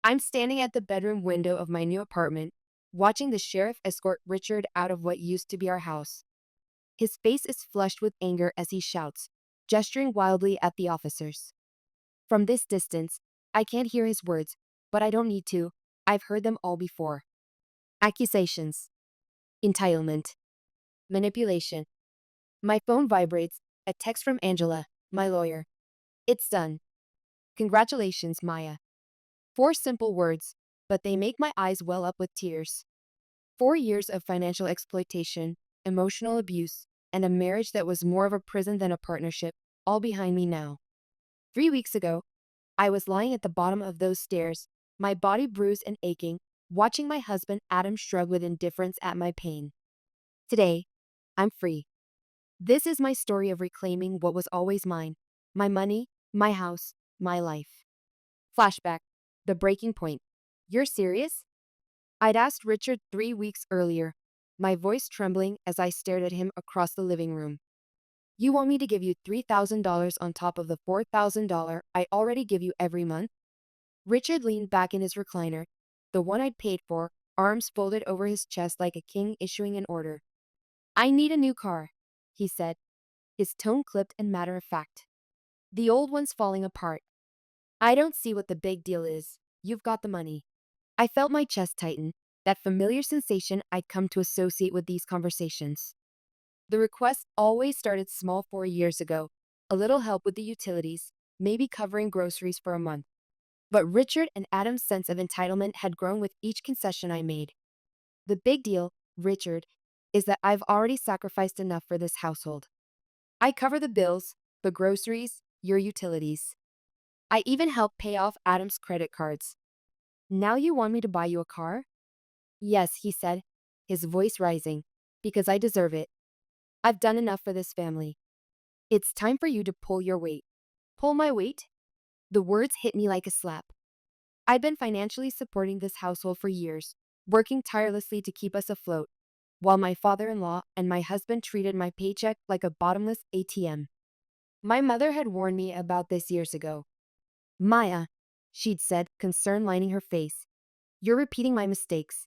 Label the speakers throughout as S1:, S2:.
S1: I'm standing at the bedroom window of my new apartment, watching the sheriff escort Richard out of what used to be our house. His face is flushed with anger as he shouts, gesturing wildly at the officers. From this distance, I can't hear his words, but I don't need to. I've heard them all before. Accusations, entitlement, manipulation. My phone vibrates, a text from Angela, my lawyer. It's done. Congratulations, Maya. Four simple words, but they make my eyes well up with tears. 4 years of financial exploitation, emotional abuse, and a marriage that was more of a prison than a partnership, all behind me now. 3 weeks ago, I was lying at the bottom of those stairs, my body bruised and aching, watching my husband Adam shrug with indifference at my pain. Today, I'm free. This is my story of reclaiming what was always mine: my money, my house, my life. Flashback. The breaking point. You're serious? I'd asked Richard 3 weeks earlier, my voice trembling as I stared at him across the living room. You want me to give you $3,000 on top of the $4,000 I already give you every month? Richard leaned back in his recliner, the one I'd paid for, arms folded over his chest like a king issuing an order. I need a new car, he said, his tone clipped and matter of fact. The old one's falling apart. I don't see what the big deal is. You've got the money. I felt my chest tighten, that familiar sensation I'd come to associate with these conversations. The request always started small 4 years ago: a little help with the utilities, maybe covering groceries for a month. But Richard and Adam's sense of entitlement had grown with each concession I made. The big deal, Richard, is that I've already sacrificed enough for this household. I cover the bills, the groceries, your utilities. I even help pay off Adam's credit cards. Now you want me to buy you a car? Yes, he said, his voice rising, because I deserve it. I've done enough for this family. It's time for you to pull your weight. Pull my weight? The words hit me like a slap. I'd been financially supporting this household for years, working tirelessly to keep us afloat, while my father-in-law and my husband treated my paycheck like a bottomless ATM. My mother had warned me about this years ago. Maya, she'd said, concern lining her face, you're repeating my mistakes.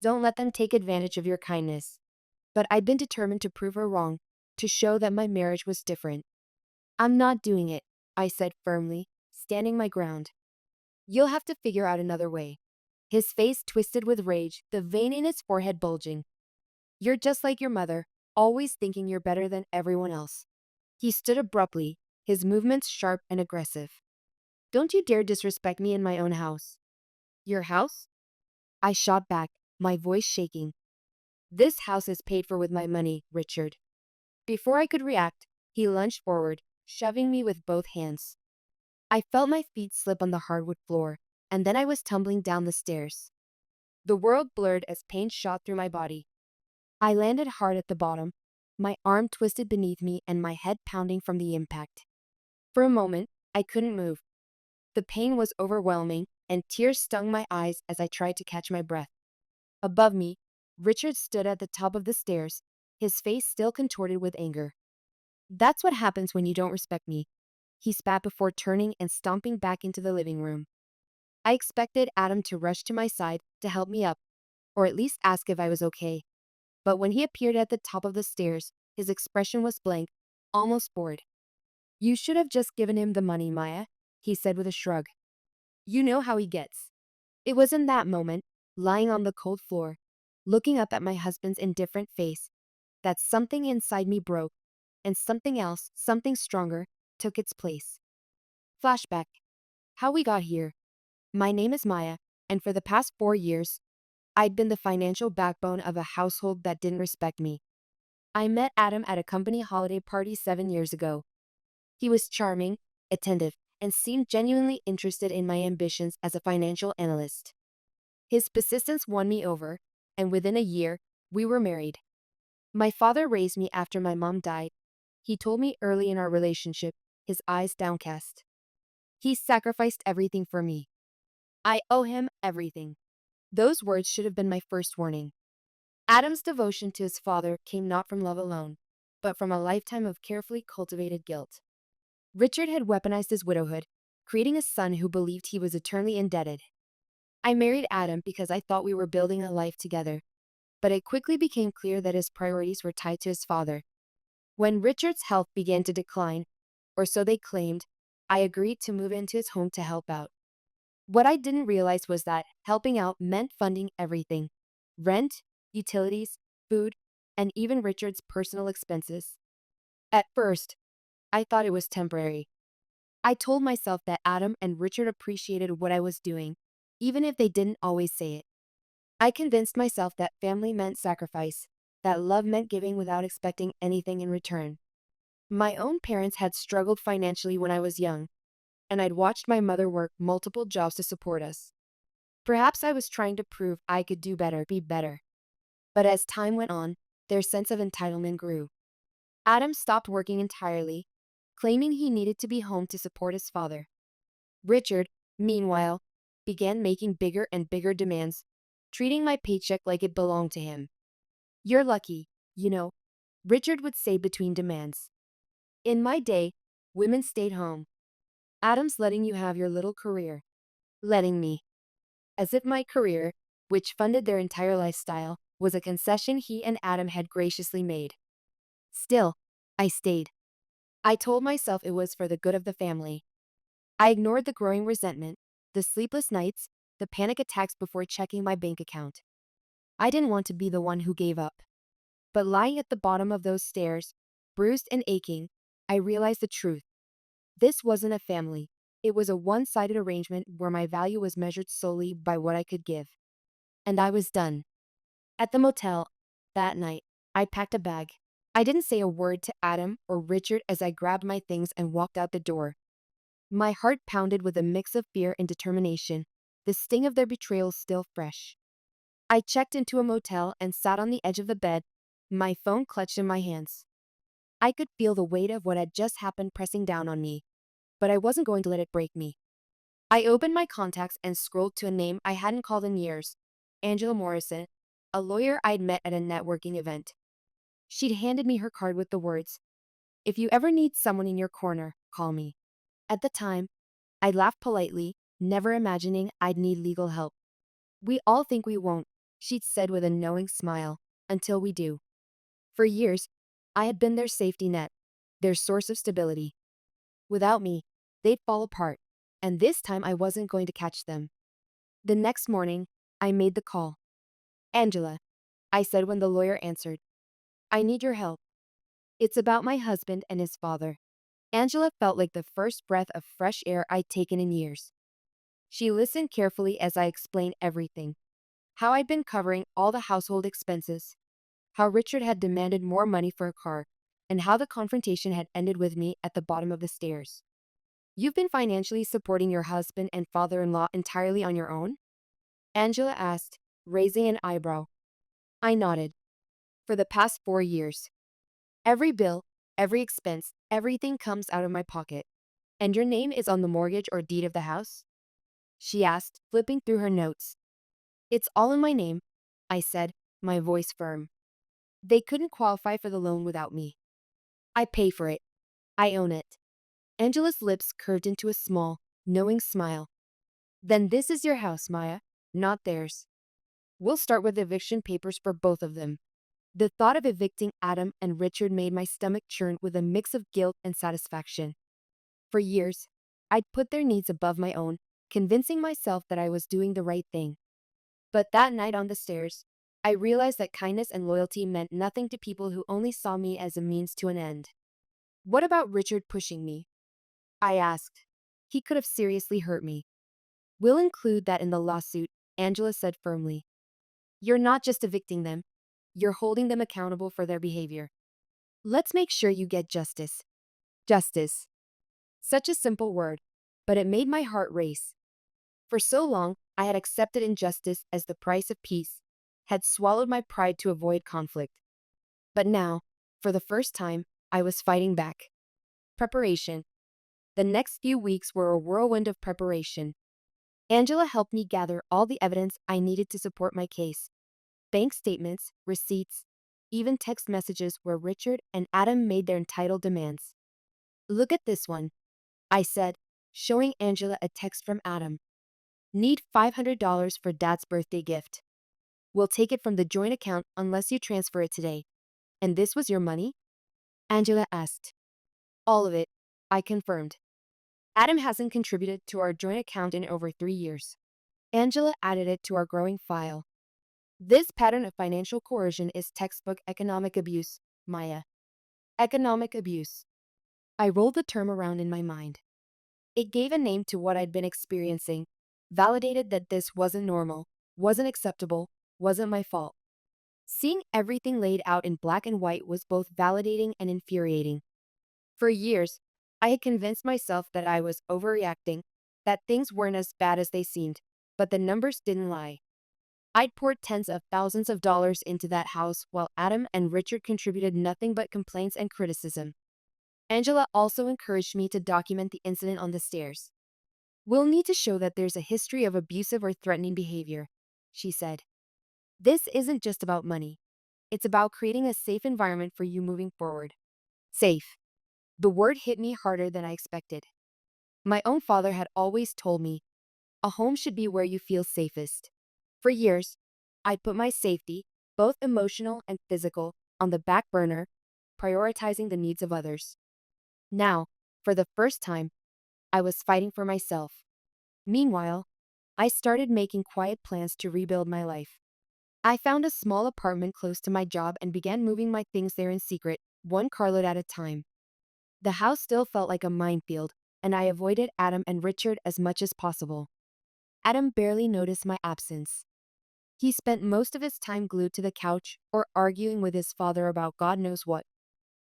S1: Don't let them take advantage of your kindness. But I'd been determined to prove her wrong, to show that my marriage was different. I'm not doing it, I said firmly, standing my ground. You'll have to figure out another way. His face twisted with rage, the vein in his forehead bulging. You're just like your mother, always thinking you're better than everyone else. He stood abruptly, his movements sharp and aggressive. Don't you dare disrespect me in my own house. Your house? I shot back, my voice shaking. This house is paid for with my money, Richard. Before I could react, he lunged forward, shoving me with both hands. I felt my feet slip on the hardwood floor, and then I was tumbling down the stairs. The world blurred as pain shot through my body. I landed hard at the bottom, my arm twisted beneath me and my head pounding from the impact. For a moment, I couldn't move. The pain was overwhelming, and tears stung my eyes as I tried to catch my breath. Above me, Richard stood at the top of the stairs, his face still contorted with anger. That's what happens when you don't respect me, he spat before turning and stomping back into the living room. I expected Adam to rush to my side to help me up, or at least ask if I was okay. But when he appeared at the top of the stairs, his expression was blank, almost bored. You should have just given him the money, Maya, he said with a shrug. You know how he gets. It was in that moment, lying on the cold floor, looking up at my husband's indifferent face, that something inside me broke, and something else, something stronger, took its place. Flashback. How we got here. My name is Maya, and for the past 4 years, I'd been the financial backbone of a household that didn't respect me. I met Adam at a company holiday party 7 years ago. He was charming, attentive, and seemed genuinely interested in my ambitions as a financial analyst. His persistence won me over, and within a year, we were married. My father raised me after my mom died. He told me early in our relationship, his eyes downcast. He sacrificed everything for me. I owe him everything. Those words should have been my first warning. Adam's devotion to his father came not from love alone, but from a lifetime of carefully cultivated guilt. Richard had weaponized his widowhood, creating a son who believed he was eternally indebted. I married Adam because I thought we were building a life together, but it quickly became clear that his priorities were tied to his father. When Richard's health began to decline, or so they claimed, I agreed to move into his home to help out. What I didn't realize was that helping out meant funding everything: rent, utilities, food, and even Richard's personal expenses. At first, I thought it was temporary. I told myself that Adam and Richard appreciated what I was doing, even if they didn't always say it. I convinced myself that family meant sacrifice, that love meant giving without expecting anything in return. My own parents had struggled financially when I was young, and I'd watched my mother work multiple jobs to support us. Perhaps I was trying to prove I could do better, be better. But as time went on, their sense of entitlement grew. Adam stopped working entirely, claiming he needed to be home to support his father. Richard, meanwhile, began making bigger and bigger demands, treating my paycheck like it belonged to him. "You're lucky, you know," Richard would say between demands. "In my day, women stayed home. Adam's letting you have your little career." Letting me. As if my career, which funded their entire lifestyle, was a concession he and Adam had graciously made. Still, I stayed. I told myself it was for the good of the family. I ignored the growing resentment, the sleepless nights, the panic attacks before checking my bank account. I didn't want to be the one who gave up. But lying at the bottom of those stairs, bruised and aching, I realized the truth. This wasn't a family. It was a one-sided arrangement where my value was measured solely by what I could give. And I was done. At the motel, that night, I packed a bag. I didn't say a word to Adam or Richard as I grabbed my things and walked out the door. My heart pounded with a mix of fear and determination, the sting of their betrayal still fresh. I checked into a motel and sat on the edge of the bed, my phone clutched in my hands. I could feel the weight of what had just happened pressing down on me, but I wasn't going to let it break me. I opened my contacts and scrolled to a name I hadn't called in years: Angela Morrison, a lawyer I'd met at a networking event. She'd handed me her card with the words, "If you ever need someone in your corner, call me." At the time, I laughed politely, never imagining I'd need legal help. "We all think we won't," she'd said with a knowing smile, "until we do." For years, I had been their safety net, their source of stability. Without me, they'd fall apart, and this time I wasn't going to catch them. The next morning, I made the call. "Angela," I said when the lawyer answered, "I need your help. It's about my husband and his father." Angela felt like the first breath of fresh air I'd taken in years. She listened carefully as I explained everything: how I'd been covering all the household expenses, how Richard had demanded more money for a car, and how the confrontation had ended with me at the bottom of the stairs. "You've been financially supporting your husband and father-in-law entirely on your own?" Angela asked, raising an eyebrow. I nodded. "For the past 4 years. Every bill, every expense, everything comes out of my pocket." "And your name is on the mortgage or deed of the house?" she asked, flipping through her notes. "It's all in my name," I said, my voice firm. "They couldn't qualify for the loan without me. I pay for it. I own it." Angela's lips curved into a small, knowing smile. "Then this is your house, Maya, not theirs. We'll start with eviction papers for both of them." The thought of evicting Adam and Richard made my stomach churn with a mix of guilt and satisfaction. For years, I'd put their needs above my own, convincing myself that I was doing the right thing. But that night on the stairs, I realized that kindness and loyalty meant nothing to people who only saw me as a means to an end. "What about Richard pushing me?" I asked. "He could have seriously hurt me." "We'll include that in the lawsuit," Angela said firmly. "You're not just evicting them, you're holding them accountable for their behavior. Let's make sure you get justice." Justice. Such a simple word, but it made my heart race. For so long, I had accepted injustice as the price of peace, had swallowed my pride to avoid conflict. But now, for the first time, I was fighting back. Preparation. The next few weeks were a whirlwind of preparation. Angela helped me gather all the evidence I needed to support my case: bank statements, receipts, even text messages where Richard and Adam made their entitled demands. "Look at this one," I said, showing Angela a text from Adam. Need $500 for dad's birthday gift. We'll take it from the joint account unless you transfer it today. And this was your money? Angela asked. All of it, I confirmed. Adam hasn't contributed to our joint account in over 3 years. Angela added it to our growing file. This pattern of financial coercion is textbook economic abuse, Maya. Economic abuse. I rolled the term around in my mind. It gave a name to what I'd been experiencing, validated that this wasn't normal, wasn't acceptable, wasn't my fault. Seeing everything laid out in black and white was both validating and infuriating. For years, I had convinced myself that I was overreacting, that things weren't as bad as they seemed, but the numbers didn't lie. I'd poured tens of thousands of dollars into that house while Adam and Richard contributed nothing but complaints and criticism. Angela also encouraged me to document the incident on the stairs. We'll need to show that there's a history of abusive or threatening behavior, she said. This isn't just about money. It's about creating a safe environment for you moving forward. Safe. The word hit me harder than I expected. My own father had always told me, a home should be where you feel safest. For years, I'd put my safety, both emotional and physical, on the back burner, prioritizing the needs of others. Now, for the first time, I was fighting for myself. Meanwhile, I started making quiet plans to rebuild my life. I found a small apartment close to my job and began moving my things there in secret, one carload at a time. The house still felt like a minefield, and I avoided Adam and Richard as much as possible. Adam barely noticed my absence. He spent most of his time glued to the couch or arguing with his father about God knows what.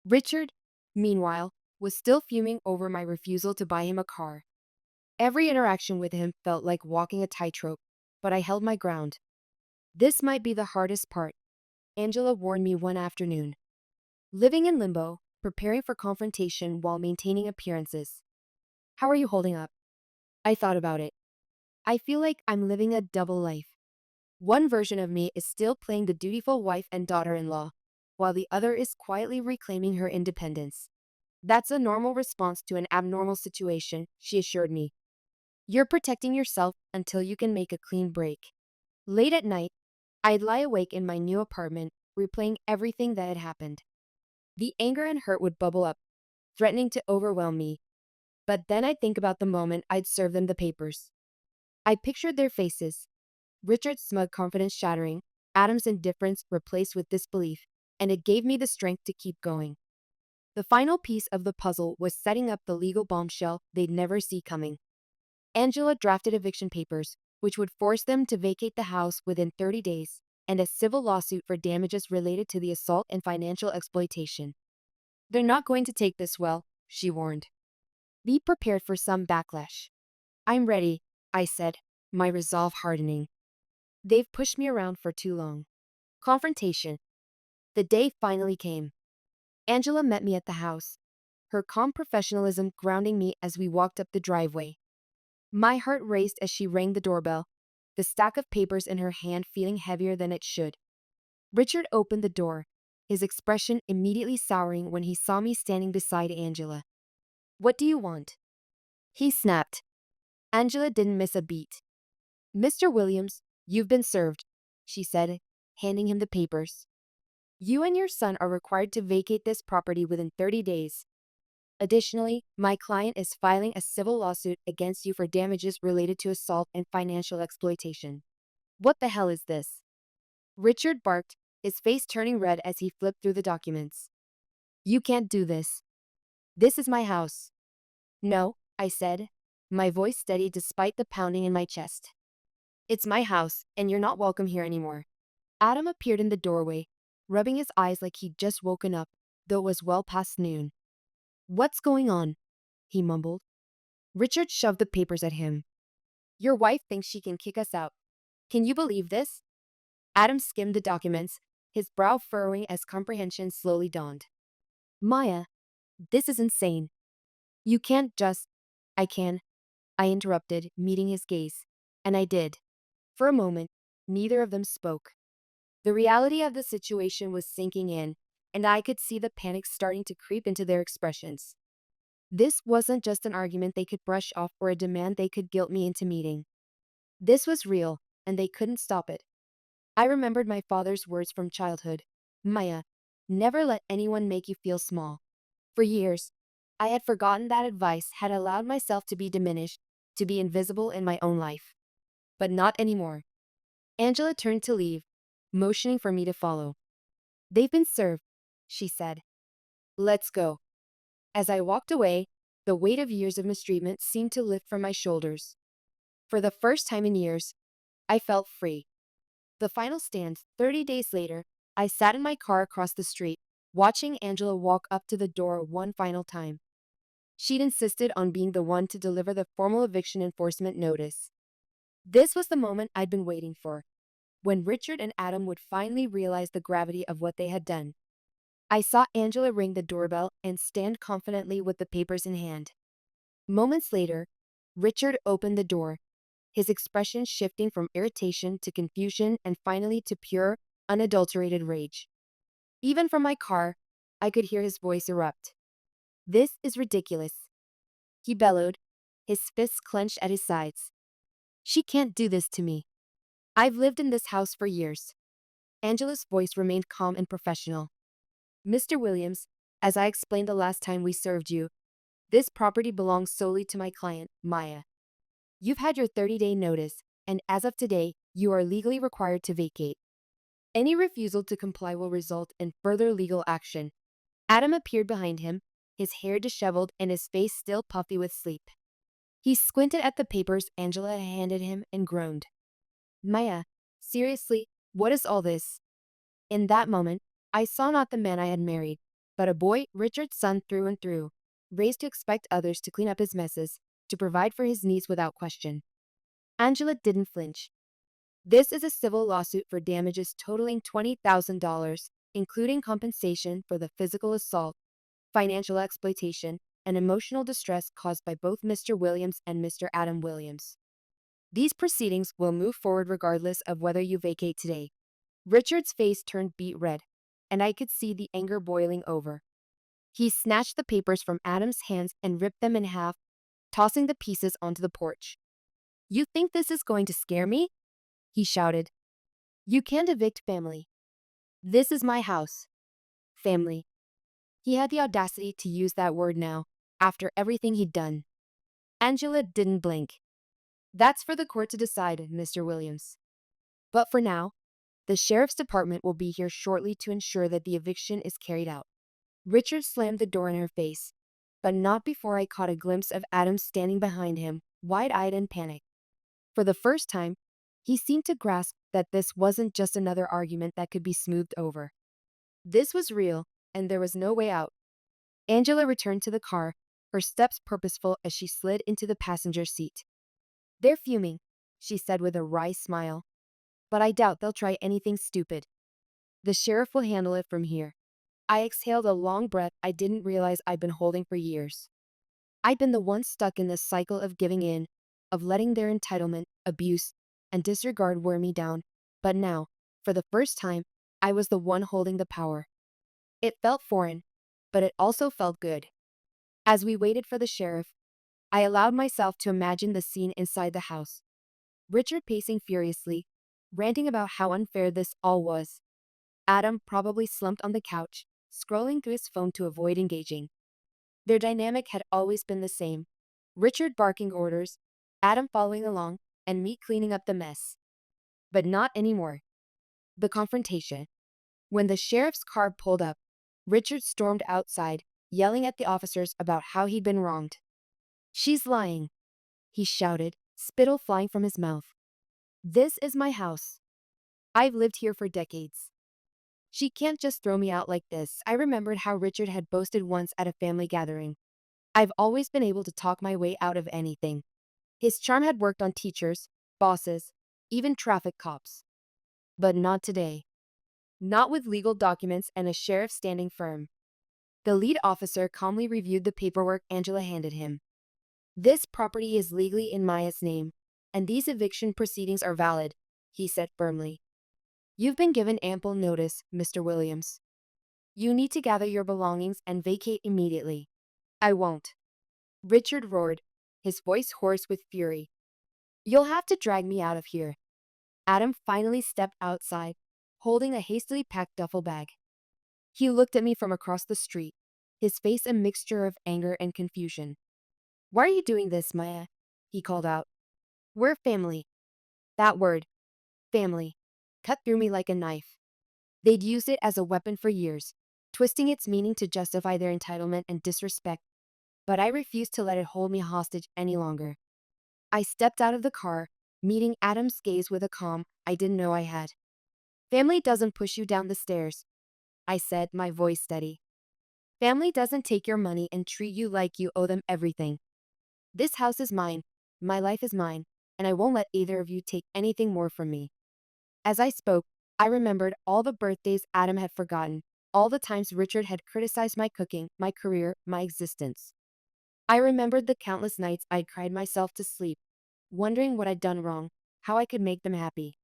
S1: Richard, meanwhile, was still fuming over my refusal to buy him a car. Every interaction with him felt like walking a tightrope, but I held my ground. This might be the hardest part, Angela warned me one afternoon. Living in limbo, preparing for confrontation while maintaining appearances. How are you holding up? I thought about it. I feel like I'm living a double life. One version of me is still playing the dutiful wife and daughter-in-law, while the other is quietly reclaiming her independence. That's a normal response to an abnormal situation, she assured me. You're protecting yourself until you can make a clean break. Late at night, I'd lie awake in my new apartment, replaying everything that had happened. The anger and hurt would bubble up, threatening to overwhelm me. But then I'd think about the moment I'd serve them the papers. I pictured their faces, Richard's smug confidence shattering, Adam's indifference replaced with disbelief, and it gave me the strength to keep going. The final piece of the puzzle was setting up the legal bombshell they'd never see coming. Angela drafted eviction papers, which would force them to vacate the house within 30 days, and a civil lawsuit for damages related to the assault and financial exploitation. They're not going to take this well, she warned. Be prepared for some backlash. I'm ready, I said, my resolve hardening. They've pushed me around for too long. Confrontation. The day finally came. Angela met me at the house, her calm professionalism grounding me as we walked up the driveway. My heart raced as she rang the doorbell, the stack of papers in her hand feeling heavier than it should. Richard opened the door, his expression immediately souring when he saw me standing beside Angela. What do you want? He snapped. Angela didn't miss a beat. Mr. Williams, you've been served, she said, handing him the papers. You and your son are required to vacate this property within 30 days. Additionally, my client is filing a civil lawsuit against you for damages related to assault and financial exploitation. What the hell is this? Richard barked, his face turning red as he flipped through the documents. You can't do this. This is my house. No, I said, my voice steady despite the pounding in my chest. It's my house, and you're not welcome here anymore. Adam appeared in the doorway, rubbing his eyes like he'd just woken up, though it was well past noon. What's going on? He mumbled. Richard shoved the papers at him. Your wife thinks she can kick us out. Can you believe this? Adam skimmed the documents, his brow furrowing as comprehension slowly dawned. Maya, this is insane. You can't just... I can. I interrupted, meeting his gaze. And I did. For a moment, neither of them spoke. The reality of the situation was sinking in, and I could see the panic starting to creep into their expressions. This wasn't just an argument they could brush off or a demand they could guilt me into meeting. This was real, and they couldn't stop it. I remembered my father's words from childhood. Maya, never let anyone make you feel small. For years, I had forgotten that advice, had allowed myself to be diminished, to be invisible in my own life. But not anymore. Angela turned to leave, motioning for me to follow. They've been served, she said. Let's go. As I walked away, the weight of years of mistreatment seemed to lift from my shoulders. For the first time in years, I felt free. The final stand, 30 days later, I sat in my car across the street, watching Angela walk up to the door one final time. She'd insisted on being the one to deliver the formal eviction enforcement notice. This was the moment I'd been waiting for, when Richard and Adam would finally realize the gravity of what they had done. I saw Angela ring the doorbell and stand confidently with the papers in hand. Moments later, Richard opened the door, his expression shifting from irritation to confusion and finally to pure, unadulterated rage. Even from my car, I could hear his voice erupt. This is ridiculous, he bellowed, his fists clenched at his sides. She can't do this to me. I've lived in this house for years. Angela's voice remained calm and professional. Mr. Williams, as I explained the last time we served you, this property belongs solely to my client, Maya. You've had your 30-day notice, and as of today, you are legally required to vacate. Any refusal to comply will result in further legal action. Adam appeared behind him, his hair disheveled and his face still puffy with sleep. He squinted at the papers Angela handed him and groaned. Maya, seriously, what is all this? In that moment, I saw not the man I had married, but a boy, Richard's son through and through, raised to expect others to clean up his messes, to provide for his needs without question. Angela didn't flinch. This is a civil lawsuit for damages totaling $20,000, including compensation for the physical assault, financial exploitation, and emotional distress caused by both Mr. Williams and Mr. Adam Williams. These proceedings will move forward regardless of whether you vacate today. Richard's face turned beet red, and I could see the anger boiling over. He snatched the papers from Adam's hands and ripped them in half, tossing the pieces onto the porch. You think this is going to scare me? He shouted. You can't evict family. This is my house. Family. He had the audacity to use that word now, after everything he'd done. Angela didn't blink. That's for the court to decide, Mr. Williams. But for now, the sheriff's department will be here shortly to ensure that the eviction is carried out. Richard slammed the door in her face, but not before I caught a glimpse of Adam standing behind him, wide-eyed and panicked. For the first time, he seemed to grasp that this wasn't just another argument that could be smoothed over. This was real, and there was no way out. Angela returned to the car, her steps purposeful as she slid into the passenger seat. They're fuming, she said with a wry smile. But I doubt they'll try anything stupid. The sheriff will handle it from here. I exhaled a long breath I didn't realize I'd been holding for years. I'd been the one stuck in this cycle of giving in, of letting their entitlement, abuse, and disregard wear me down. But now, for the first time, I was the one holding the power. It felt foreign, but it also felt good. As we waited for the sheriff, I allowed myself to imagine the scene inside the house. Richard pacing furiously, ranting about how unfair this all was. Adam probably slumped on the couch, scrolling through his phone to avoid engaging. Their dynamic had always been the same. Richard barking orders, Adam following along, and me cleaning up the mess. But not anymore. The confrontation. When the sheriff's car pulled up, Richard stormed outside, yelling at the officers about how he'd been wronged. She's lying, he shouted, spittle flying from his mouth. This is my house. I've lived here for decades. She can't just throw me out like this. I remembered how Richard had boasted once at a family gathering. I've always been able to talk my way out of anything. His charm had worked on teachers, bosses, even traffic cops. But not today. Not with legal documents and a sheriff standing firm. The lead officer calmly reviewed the paperwork Angela handed him. This property is legally in Maya's name, and these eviction proceedings are valid, he said firmly. You've been given ample notice, Mr. Williams. You need to gather your belongings and vacate immediately. I won't. Richard roared, his voice hoarse with fury. You'll have to drag me out of here. Adam finally stepped outside, holding a hastily packed duffel bag. He looked at me from across the street, his face a mixture of anger and confusion. Why are you doing this, Maya? He called out. We're family. That word, family, cut through me like a knife. They'd used it as a weapon for years, twisting its meaning to justify their entitlement and disrespect, but I refused to let it hold me hostage any longer. I stepped out of the car, meeting Adam's gaze with a calm I didn't know I had. Family doesn't push you down the stairs, I said, my voice steady. Family doesn't take your money and treat you like you owe them everything. This house is mine, my life is mine, and I won't let either of you take anything more from me. As I spoke, I remembered all the birthdays Adam had forgotten, all the times Richard had criticized my cooking, my career, my existence. I remembered the countless nights I'd cried myself to sleep, wondering what I'd done wrong, how I could make them happy.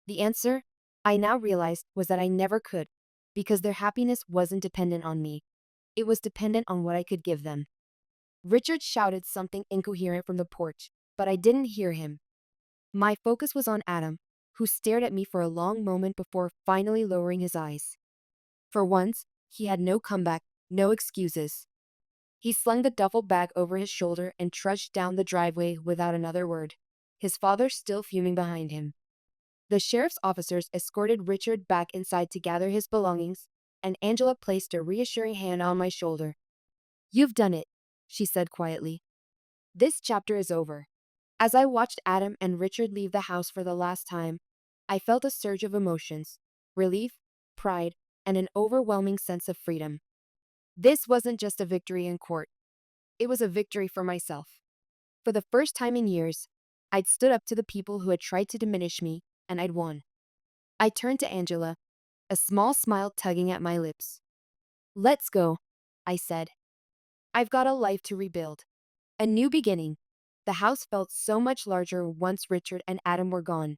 S1: The answer, I now realized, was that I never could, because their happiness wasn't dependent on me. It was dependent on what I could give them. Richard shouted something incoherent from the porch, but I didn't hear him. My focus was on Adam, who stared at me for a long moment before finally lowering his eyes. For once, he had no comeback, no excuses. He slung the duffel bag over his shoulder and trudged down the driveway without another word, his father still fuming behind him. The sheriff's officers escorted Richard back inside to gather his belongings, and Angela placed a reassuring hand on my shoulder. You've done it, she said quietly. This chapter is over. As I watched Adam and Richard leave the house for the last time, I felt a surge of emotions, relief, pride, and an overwhelming sense of freedom. This wasn't just a victory in court. It was a victory for myself. For the first time in years, I'd stood up to the people who had tried to diminish me, and I'd won. I turned to Angela, a small smile tugging at my lips. Let's go, I said. I've got a life to rebuild. A new beginning. The house felt so much larger once Richard and Adam were gone.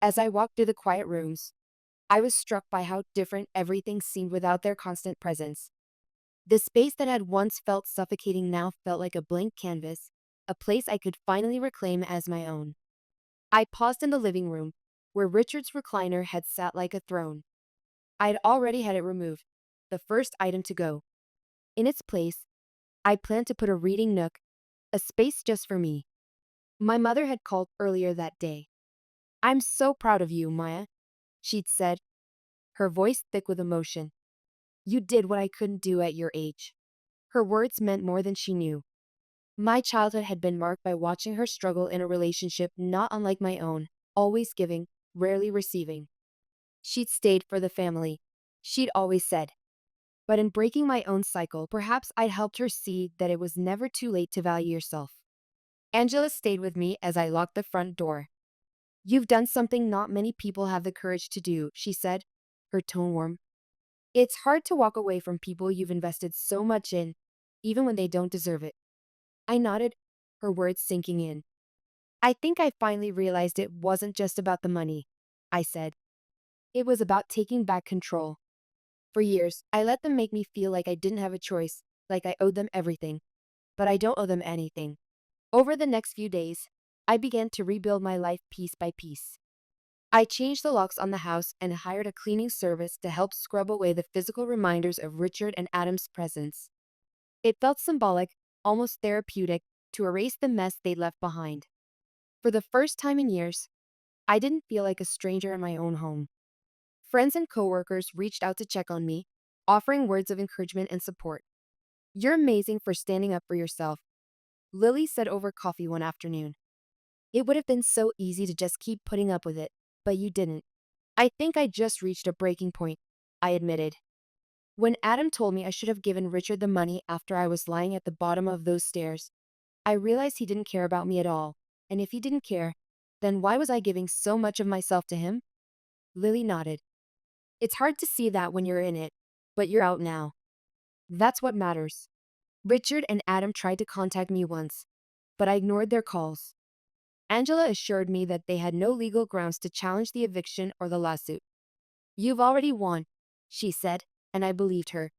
S1: As I walked through the quiet rooms, I was struck by how different everything seemed without their constant presence. The space that had once felt suffocating now felt like a blank canvas, a place I could finally reclaim as my own. I paused in the living room, where Richard's recliner had sat like a throne. I had already had it removed, the first item to go. In its place, I planned to put a reading nook, a space just for me. My mother had called earlier that day. I'm so proud of you, Maya, she'd said, her voice thick with emotion. You did what I couldn't do at your age. Her words meant more than she knew. My childhood had been marked by watching her struggle in a relationship not unlike my own, always giving, rarely receiving. She'd stayed for the family, she'd always said. But in breaking my own cycle, perhaps I'd helped her see that it was never too late to value yourself. Angela stayed with me as I locked the front door. You've done something not many people have the courage to do, she said, her tone warm. It's hard to walk away from people you've invested so much in, even when they don't deserve it. I nodded, her words sinking in. I think I finally realized it wasn't just about the money, I said. It was about taking back control. For years, I let them make me feel like I didn't have a choice, like I owed them everything. But I don't owe them anything. Over the next few days, I began to rebuild my life piece by piece. I changed the locks on the house and hired a cleaning service to help scrub away the physical reminders of Richard and Adam's presence. It felt symbolic, almost therapeutic, to erase the mess they'd left behind. For the first time in years, I didn't feel like a stranger in my own home. Friends and coworkers reached out to check on me, offering words of encouragement and support. You're amazing for standing up for yourself, Lily said over coffee one afternoon. It would have been so easy to just keep putting up with it, but you didn't. I think I just reached a breaking point, I admitted. When Adam told me I should have given Richard the money after I was lying at the bottom of those stairs, I realized he didn't care about me at all, and if he didn't care, then why was I giving so much of myself to him? Lily nodded. It's hard to see that when you're in it, but you're out now. That's what matters. Richard and Adam tried to contact me once, but I ignored their calls. Angela assured me that they had no legal grounds to challenge the eviction or the lawsuit. You've already won, she said, and I believed her.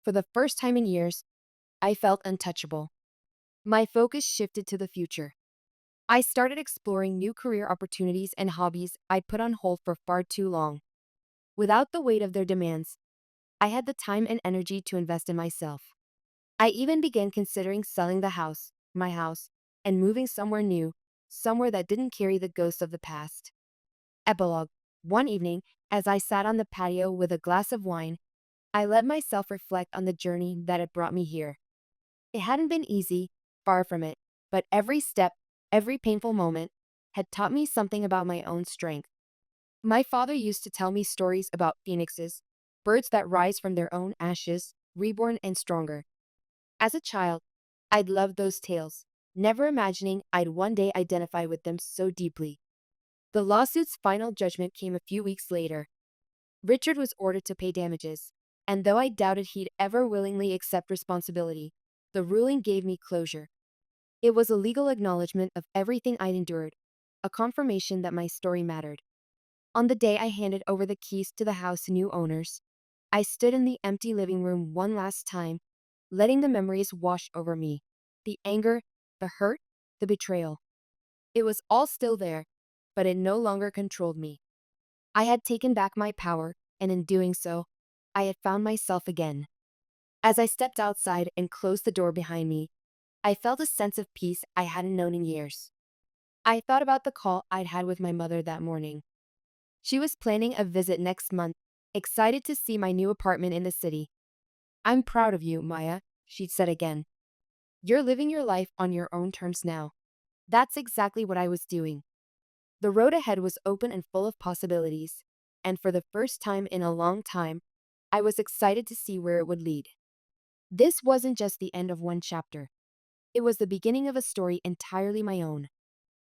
S1: For the first time in years, I felt untouchable. My focus shifted to the future. I started exploring new career opportunities and hobbies I'd put on hold for far too long. Without the weight of their demands, I had the time and energy to invest in myself. I even began considering selling my house, and moving somewhere new, somewhere that didn't carry the ghosts of the past. Epilogue. One evening, as I sat on the patio with a glass of wine, I let myself reflect on the journey that had brought me here. It hadn't been easy, far from it, but every step, every painful moment, had taught me something about my own strength. My father used to tell me stories about phoenixes, birds that rise from their own ashes, reborn and stronger. As a child, I'd loved those tales, never imagining I'd one day identify with them so deeply. The lawsuit's final judgment came a few weeks later. Richard was ordered to pay damages, and though I doubted he'd ever willingly accept responsibility, the ruling gave me closure. It was a legal acknowledgement of everything I'd endured, a confirmation that my story mattered. On the day I handed over the keys to the house's new owners, I stood in the empty living room one last time, letting the memories wash over me. The anger, the hurt, the betrayal. It was all still there, but it no longer controlled me. I had taken back my power, and in doing so, I had found myself again. As I stepped outside and closed the door behind me, I felt a sense of peace I hadn't known in years. I thought about the call I'd had with my mother that morning. She was planning a visit next month, excited to see my new apartment in the city. "I'm proud of you, Maya," she said again. "You're living your life on your own terms now." That's exactly what I was doing. The road ahead was open and full of possibilities, and for the first time in a long time, I was excited to see where it would lead. This wasn't just the end of one chapter. It was the beginning of a story entirely my own.